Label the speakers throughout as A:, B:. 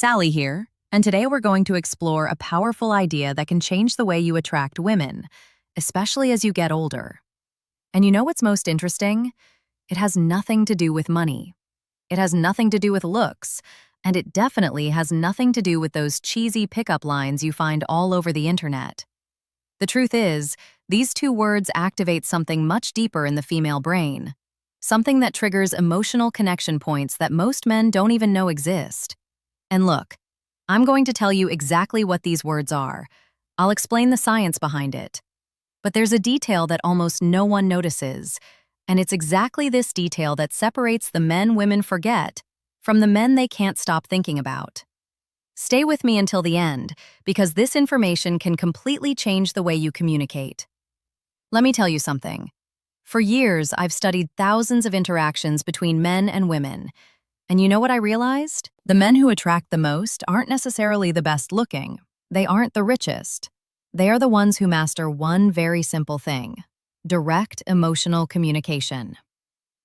A: Sally here, and today we're going to explore a powerful idea that can change the way you attract women, especially as you get older. And you know what's most interesting? It has nothing to do with money. It has nothing to do with looks, and it definitely has nothing to do with those cheesy pickup lines you find all over the internet. The truth is, these two words activate something much deeper in the female brain, something that triggers emotional connection points that most men don't even know exist. And look, I'm going to tell you exactly what these words are. I'll explain the science behind it. But there's a detail that almost no one notices, and it's exactly this detail that separates the men women forget from the men they can't stop thinking about. Stay with me until the end, because this information can completely change the way you communicate. Let me tell you something. For years, I've studied thousands of interactions between men and women. And you know what I realized? The men who attract the most aren't necessarily the best looking. They aren't the richest. They are the ones who master one very simple thing: direct emotional communication.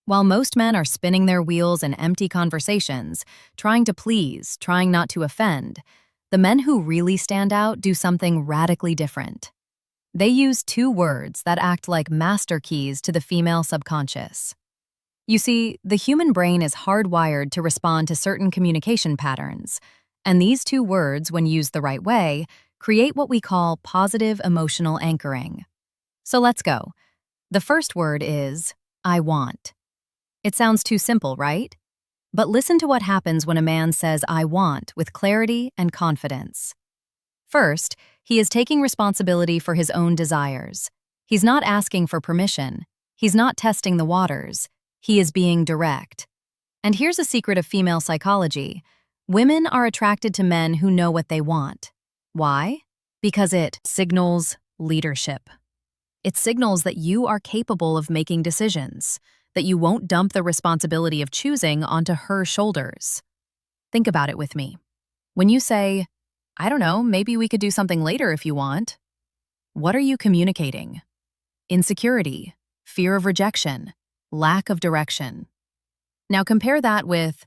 A: While most men are spinning their wheels in empty conversations, trying to please, trying not to offend, the men who really stand out do something radically different. They use two words that act like master keys to the female subconscious. You see, the human brain is hardwired to respond to certain communication patterns, and these two words, when used the right way, create what we call positive emotional anchoring. So let's go. The first word is, I want. It sounds too simple, right? But listen to what happens when a man says I want with clarity and confidence. First, he is taking responsibility for his own desires. He's not asking for permission. He's not testing the waters. He is being direct. And here's a secret of female psychology. Women are attracted to men who know what they want. Why? Because it signals leadership. It signals that you are capable of making decisions, that you won't dump the responsibility of choosing onto her shoulders. Think about it with me. When you say, I don't know, maybe we could do something later if you want, what are you communicating? Insecurity, fear of rejection, lack of direction. Now compare that with,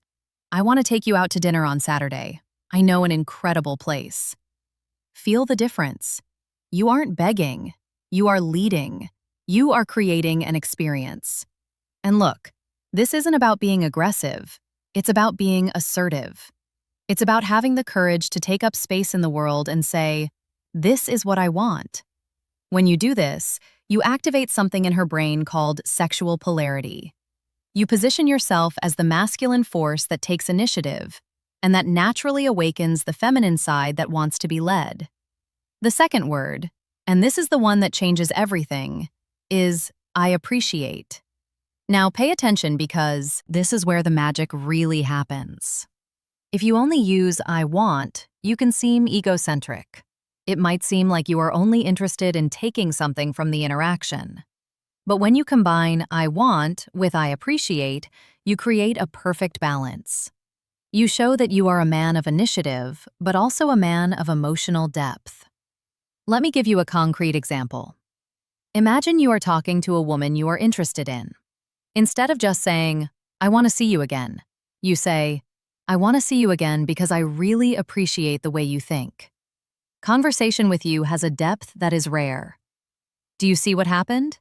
A: I want to take you out to dinner on Saturday. I know an incredible place. Feel the difference. You aren't begging. You are leading. You are creating an experience. And look, this isn't about being aggressive. It's about being assertive. It's about having the courage to take up space in the world and say, this is what I want. When you do this, you activate something in her brain called sexual polarity. You position yourself as the masculine force that takes initiative and that naturally awakens the feminine side that wants to be led. The second word, and this is the one that changes everything, is I appreciate. Now pay attention, because this is where the magic really happens. If you only use I want, you can seem egocentric. It might seem like you are only interested in taking something from the interaction. But when you combine I want with I appreciate, you create a perfect balance. You show that you are a man of initiative, but also a man of emotional depth. Let me give you a concrete example. Imagine you are talking to a woman you are interested in. Instead of just saying, I want to see you again, you say, I want to see you again because I really appreciate the way you think. Conversation with you has a depth that is rare. Do you see what happened?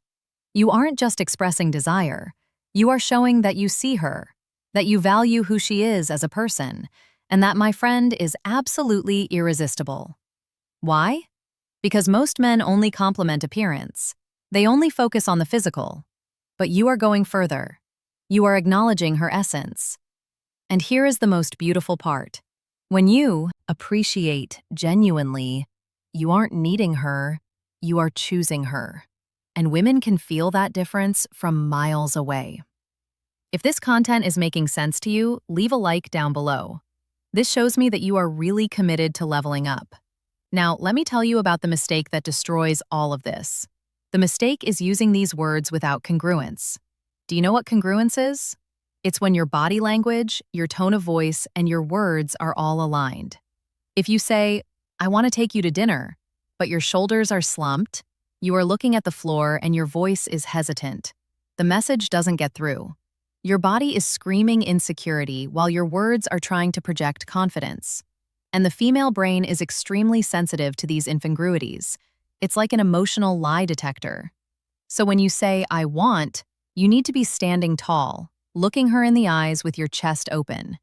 A: You aren't just expressing desire. You are showing that you see her, that you value who she is as a person, and that, my friend, is absolutely irresistible. Why? Because most men only compliment appearance. They only focus on the physical. But you are going further. You are acknowledging her essence. And here is the most beautiful part. When you appreciate genuinely, you aren't needing her, you are choosing her. And women can feel that difference from miles away. If this content is making sense to you, leave a like down below. This shows me that you are really committed to leveling up. Now, let me tell you about the mistake that destroys all of this. The mistake is using these words without congruence. Do you know what congruence is? It's when your body language, your tone of voice, and your words are all aligned. If you say, I want to take you to dinner, but your shoulders are slumped, you are looking at the floor and your voice is hesitant, the message doesn't get through. Your body is screaming insecurity while your words are trying to project confidence. And the female brain is extremely sensitive to these incongruities. It's like an emotional lie detector. So when you say, I want, you need to be standing tall, looking her in the eyes with your chest open.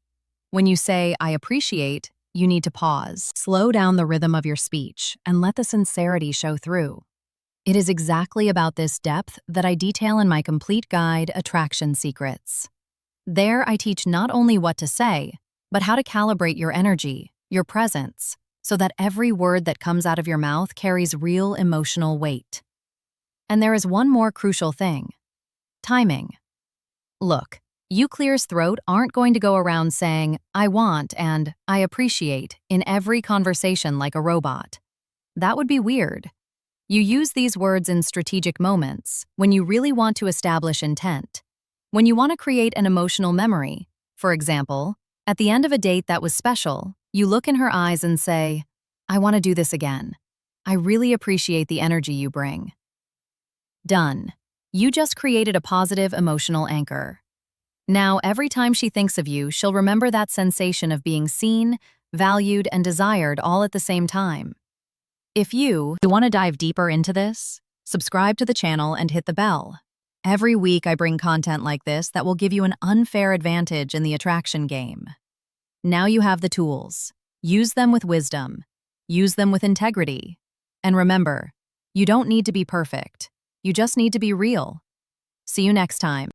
A: When you say, I appreciate, you need to pause, slow down the rhythm of your speech, and let the sincerity show through. It is exactly about this depth that I detail in my complete guide, Attraction Secrets. There, I teach not only what to say, but how to calibrate your energy, your presence, so that every word that comes out of your mouth carries real emotional weight. And there is one more crucial thing: timing. Look, you clear's throat aren't going to go around saying, I want and I appreciate in every conversation like a robot. That would be weird. You use these words in strategic moments, when you really want to establish intent. When you want to create an emotional memory, for example, at the end of a date that was special, you look in her eyes and say, I want to do this again. I really appreciate the energy you bring. Done. You just created a positive emotional anchor. Now, every time she thinks of you, she'll remember that sensation of being seen, valued, and desired all at the same time. If you want to dive deeper into this, subscribe to the channel and hit the bell. Every week I bring content like this that will give you an unfair advantage in the attraction game. Now you have the tools. Use them with wisdom. Use them with integrity. And remember, you don't need to be perfect. You just need to be real. See you next time.